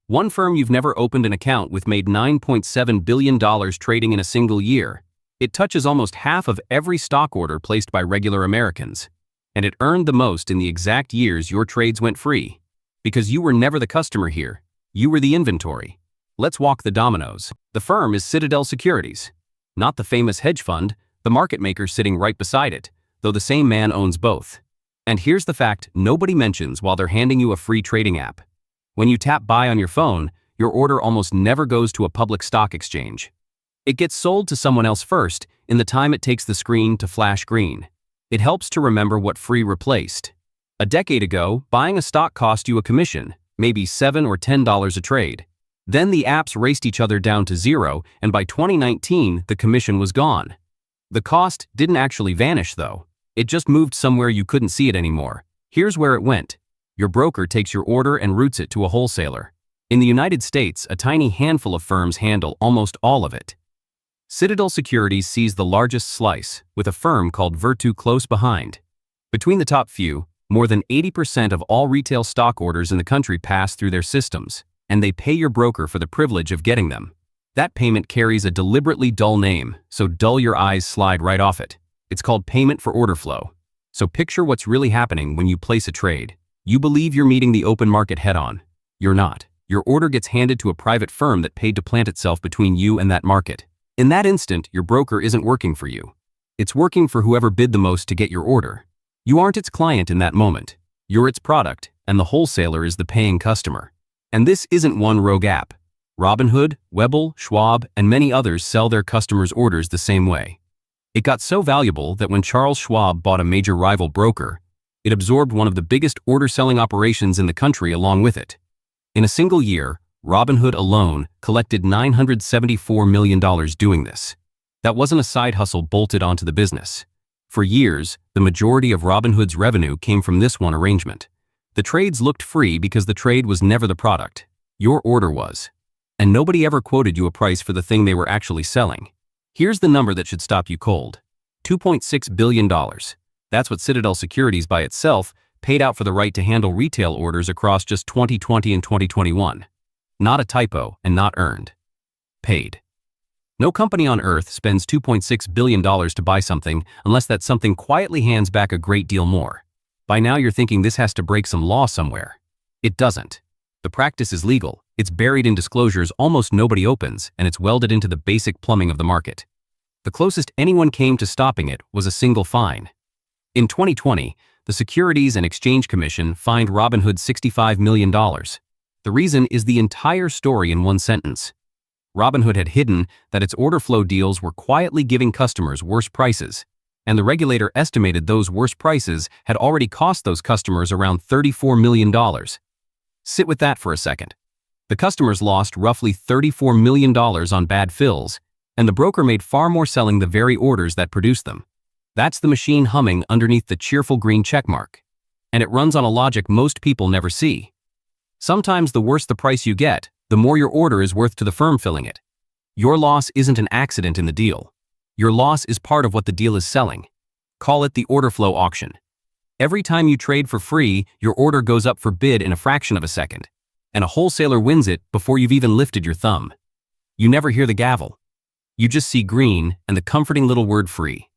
One firm you've never opened an account with made $9.7 billion trading in a single year. It touches almost half of every stock order placed by regular Americans. And it earned the most in the exact years your trades went free. Because you were never the customer here. You were the inventory. Let's walk the dominoes. The firm is Citadel Securities. Not the famous hedge fund, the market maker sitting right beside it, though the same man owns both. And here's the fact nobody mentions while they're handing you a free trading app. When you tap buy on your phone, your order almost never goes to a public stock exchange. It gets sold to someone else first in the time it takes the screen to flash green. It helps to remember what free replaced. A decade ago, buying a stock cost you a commission, maybe $7 or $10 a trade. Then the apps raced each other down to zero, and by 2019, the commission was gone. The cost didn't actually vanish though. It just moved somewhere you couldn't see it anymore. Here's where it went. Your broker takes your order and routes it to a wholesaler. In the United States, a tiny handful of firms handle almost all of it. Citadel Securities sees the largest slice, with a firm called Virtu close behind. Between the top few, more than 80% of all retail stock orders in the country pass through their systems, and they pay your broker for the privilege of getting them. That payment carries a deliberately dull name, so dull your eyes slide right off it. It's called payment for order flow. So picture what's really happening when you place a trade. You believe you're meeting the open market head-on. You're not. Your order gets handed to a private firm that paid to plant itself between you and that market. In that instant, your broker isn't working for you. It's working for whoever bid the most to get your order. You aren't its client in that moment. You're its product, and the wholesaler is the paying customer. And this isn't one rogue app. Robinhood, Webull, Schwab, and many others sell their customers' orders the same way. It got so valuable that when Charles Schwab bought a major rival broker, it absorbed one of the biggest order-selling operations in the country along with it. In a single year, Robinhood alone collected $974 million doing this. That wasn't a side hustle bolted onto the business. For years, the majority of Robinhood's revenue came from this one arrangement. The trades looked free because the trade was never the product. Your order was. And nobody ever quoted you a price for the thing they were actually selling. Here's the number that should stop you cold. $2.6 billion. That's what Citadel Securities by itself paid out for the right to handle retail orders across just 2020 and 2021. Not a typo and not earned. Paid. No company on earth spends $2.6 billion to buy something unless that something quietly hands back a great deal more. By now you're thinking this has to break some law somewhere. It doesn't. The practice is legal, it's buried in disclosures almost nobody opens, and it's welded into the basic plumbing of the market. The closest anyone came to stopping it was a single fine. In 2020, the Securities and Exchange Commission fined Robinhood $65 million. The reason is the entire story in one sentence. Robinhood had hidden that its order flow deals were quietly giving customers worse prices, and the regulator estimated those worse prices had already cost those customers around $34 million. Sit with that for a second. The customers lost roughly $34 million on bad fills, and the broker made far more selling the very orders that produced them. That's the machine humming underneath the cheerful green checkmark. And it runs on a logic most people never see. Sometimes the worse the price you get, the more your order is worth to the firm filling it. Your loss isn't an accident in the deal. Your loss is part of what the deal is selling. Call it the order flow auction. Every time you trade for free, your order goes up for bid in a fraction of a second. And a wholesaler wins it before you've even lifted your thumb. You never hear the gavel. You just see green and the comforting little word free.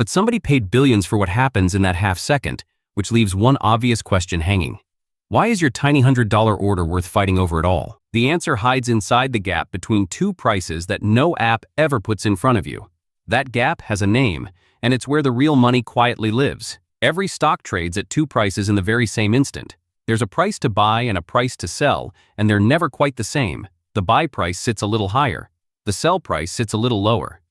But somebody paid billions for what happens in that half second, which leaves one obvious question hanging. Why is your tiny $100 order worth fighting over at all? The answer hides inside the gap between two prices that no app ever puts in front of you. That gap has a name, and it's where the real money quietly lives. Every stock trades at two prices in the very same instant. There's a price to buy and a price to sell, and they're never quite the same. The buy price sits a little higher. The sell price sits a little lower.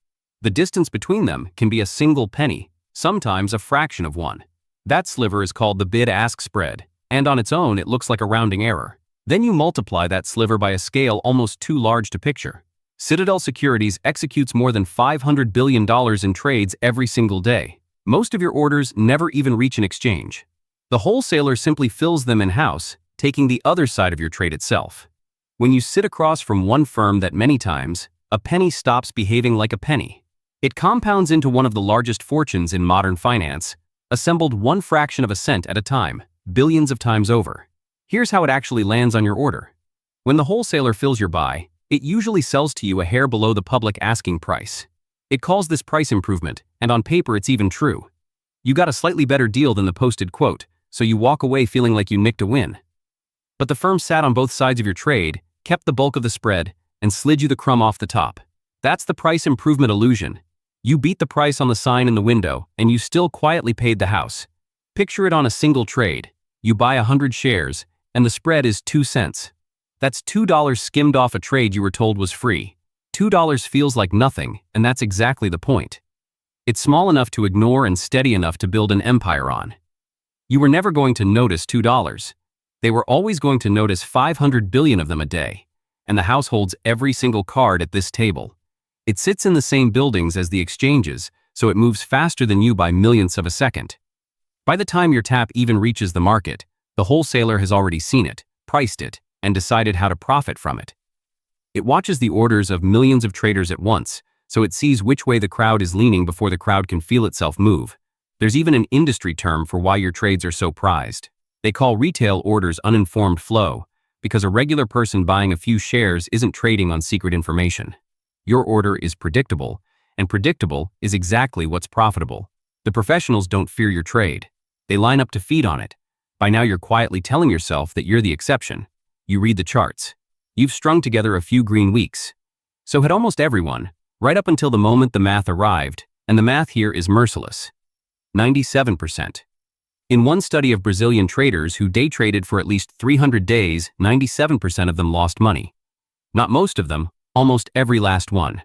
The distance between them can be a single penny, sometimes a fraction of one. That sliver is called the bid-ask spread, and on its own it looks like a rounding error. Then you multiply that sliver by a scale almost too large to picture. Citadel Securities executes more than $500 billion in trades every single day. Most of your orders never even reach an exchange. The wholesaler simply fills them in-house, taking the other side of your trade itself. When you sit across from one firm that many times, a penny stops behaving like a penny. It compounds into one of the largest fortunes in modern finance, assembled one fraction of a cent at a time, billions of times over. Here's how it actually lands on your order. When the wholesaler fills your buy, it usually sells to you a hair below the public asking price. It calls this price improvement, and on paper it's even true. You got a slightly better deal than the posted quote, so you walk away feeling like you nicked a win. But the firm sat on both sides of your trade, kept the bulk of the spread, and slid you the crumb off the top. That's the price improvement illusion. You beat the price on the sign in the window, and you still quietly paid the house. Picture it on a single trade. You buy 100 shares, and the spread is 2 cents. That's $2 skimmed off a trade you were told was free. $2 feels like nothing, and that's exactly the point. It's small enough to ignore and steady enough to build an empire on. You were never going to notice $2. They were always going to notice 500 billion of them a day. And the house holds every single card at this table. It sits in the same buildings as the exchanges, so it moves faster than you by millionths of a second. By the time your tap even reaches the market, the wholesaler has already seen it, priced it, and decided how to profit from it. It watches the orders of millions of traders at once, so it sees which way the crowd is leaning before the crowd can feel itself move. There's even an industry term for why your trades are so prized. They call retail orders uninformed flow, because a regular person buying a few shares isn't trading on secret information. Your order is predictable, and predictable is exactly what's profitable. The professionals don't fear your trade. They line up to feed on it. By now you're quietly telling yourself that you're the exception. You read the charts. You've strung together a few green weeks. So had almost everyone, right up until the moment the math arrived, and the math here is merciless. 97%. In one study of Brazilian traders who day traded for at least 300 days, 97% of them lost money. Not most of them, almost every last one.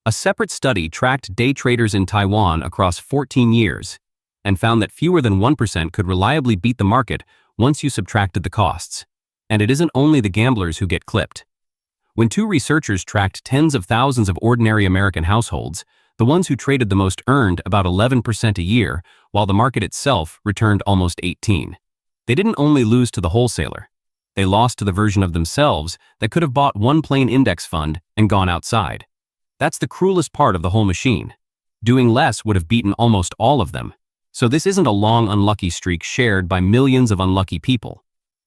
A separate study tracked day traders in Taiwan across 14 years and found that fewer than 1% could reliably beat the market once you subtracted the costs. And it isn't only the gamblers who get clipped. When two researchers tracked tens of thousands of ordinary American households, the ones who traded the most earned about 11% a year, while the market itself returned almost 18%. They didn't only lose to the wholesaler. They lost to the version of themselves that could have bought one plain index fund and gone outside. That's the cruelest part of the whole machine. Doing less would have beaten almost all of them. So this isn't a long unlucky streak shared by millions of unlucky people.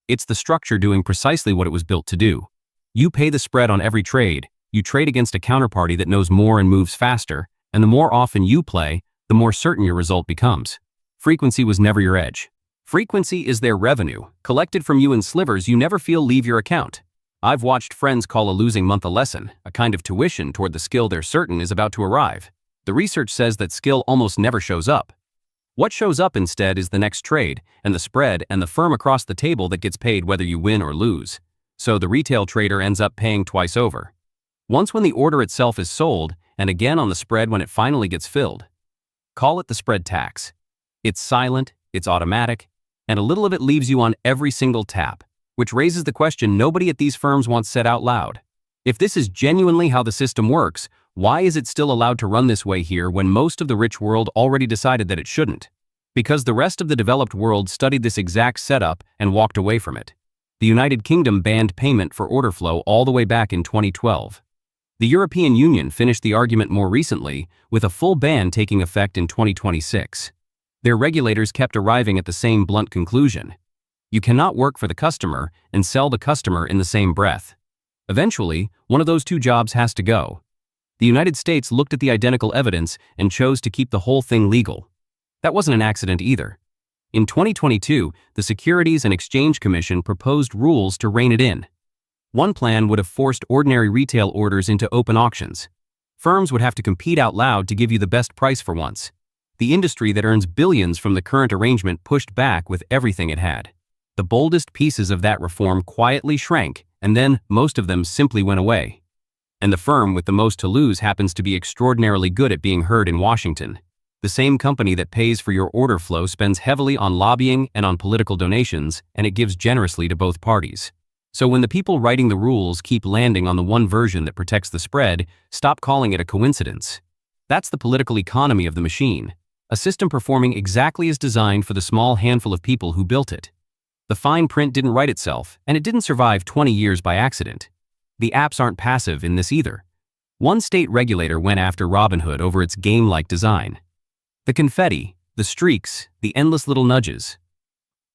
It's the structure doing precisely what it was built to do. You pay the spread on every trade, you trade against a counterparty that knows more and moves faster, and the more often you play, the more certain your result becomes. Frequency was never your edge. Frequency is their revenue, collected from you in slivers you never feel leave your account. I've watched friends call a losing month a lesson, a kind of tuition toward the skill they're certain is about to arrive. The research says that skill almost never shows up. What shows up instead is the next trade, and the spread, and the firm across the table that gets paid whether you win or lose. So the retail trader ends up paying twice over. Once when the order itself is sold, and again on the spread when it finally gets filled. Call it the spread tax. It's silent, it's automatic, and a little of it leaves you on every single tap, which raises the question nobody at these firms wants said out loud. If this is genuinely how the system works, why is it still allowed to run this way here when most of the rich world already decided that it shouldn't? Because the rest of the developed world studied this exact setup and walked away from it. The United Kingdom banned payment for order flow all the way back in 2012. The European Union finished the argument more recently, with a full ban taking effect in 2026. Their regulators kept arriving at the same blunt conclusion. You cannot work for the customer and sell the customer in the same breath. Eventually, one of those two jobs has to go. The United States looked at the identical evidence and chose to keep the whole thing legal. That wasn't an accident either. In 2022, the Securities and Exchange Commission proposed rules to rein it in. One plan would have forced ordinary retail orders into open auctions. Firms would have to compete out loud to give you the best price for once. The industry that earns billions from the current arrangement pushed back with everything it had. The boldest pieces of that reform quietly shrank, and then most of them simply went away. And the firm with the most to lose happens to be extraordinarily good at being heard in Washington. The same company that pays for your order flow spends heavily on lobbying and on political donations, and it gives generously to both parties. So when the people writing the rules keep landing on the one version that protects the spread, stop calling it a coincidence. That's the political economy of the machine, a system performing exactly as designed for the small handful of people who built it. The fine print didn't write itself, and it didn't survive 20 years by accident. The apps aren't passive in this either. One state regulator went after Robinhood over its game-like design. The confetti, the streaks, the endless little nudges.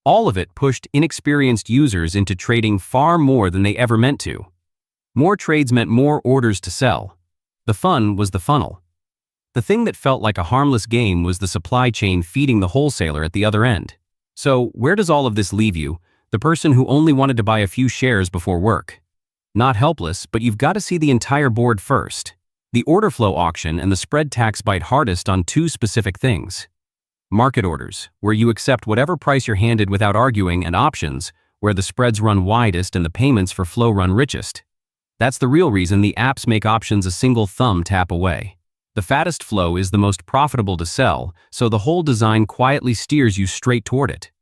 All of it pushed inexperienced users into trading far more than they ever meant to. More trades meant more orders to sell. The fun was the funnel. The thing that felt like a harmless game was the supply chain feeding the wholesaler at the other end. So, where does all of this leave you, the person who only wanted to buy a few shares before work? Not helpless, but you've got to see the entire board first. The order flow auction and the spread tax bite hardest on two specific things. Market orders, where you accept whatever price you're handed without arguing, and options, where the spreads run widest and the payments for flow run richest. That's the real reason the apps make options a single thumb tap away. The fattest flow is the most profitable to sell, so the whole design quietly steers you straight toward it.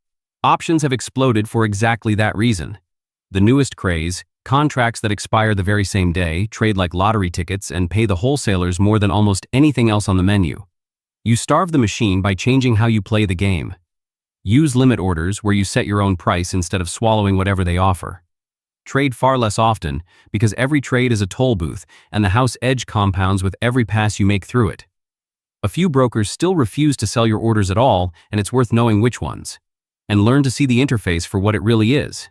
Options have exploded for exactly that reason. The newest craze, contracts that expire the very same day, trade like lottery tickets, and pay the wholesalers more than almost anything else on the menu. You starve the machine by changing how you play the game. Use limit orders where you set your own price instead of swallowing whatever they offer. Trade far less often, because every trade is a toll booth, and the house edge compounds with every pass you make through it. A few brokers still refuse to sell your orders at all, and it's worth knowing which ones. And learn to see the interface for what it really is.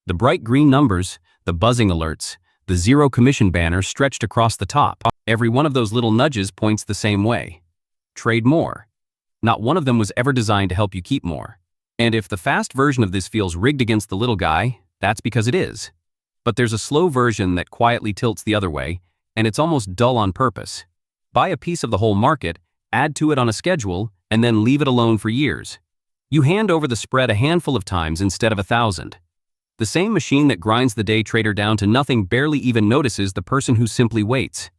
The bright green numbers, the buzzing alerts, the zero commission banner stretched across the top. Every one of those little nudges points the same way. Trade more. Not one of them was ever designed to help you keep more. And if the fast version of this feels rigged against the little guy, that's because it is. But there's a slow version that quietly tilts the other way, and it's almost dull on purpose. Buy a piece of the whole market, add to it on a schedule, and then leave it alone for years. You hand over the spread a handful of times instead of 1,000. The same machine that grinds the day trader down to nothing barely even notices the person who simply waits.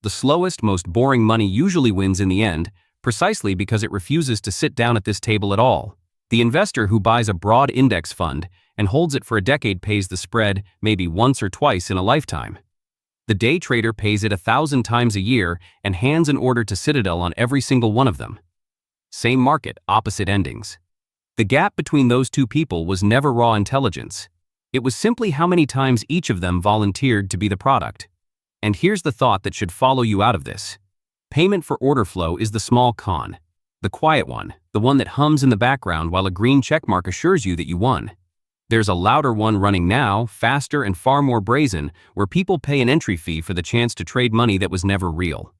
The slowest, most boring money usually wins in the end, precisely because it refuses to sit down at this table at all. The investor who buys a broad index fund and holds it for a decade pays the spread maybe once or twice in a lifetime. The day trader pays it 1,000 times a year and hands an order to Citadel on every single one of them. Same market, opposite endings. The gap between those two people was never raw intelligence. It was simply how many times each of them volunteered to be the product. And here's the thought that should follow you out of this. Payment for order flow is the small con. The quiet one, the one that hums in the background while a green checkmark assures you that you won. There's a louder one running now, faster and far more brazen, where people pay an entry fee for the chance to trade money that was never real.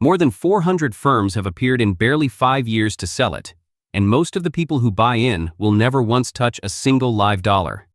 More than 400 firms have appeared in barely 5 years to sell it, and most of the people who buy in will never once touch a single live dollar.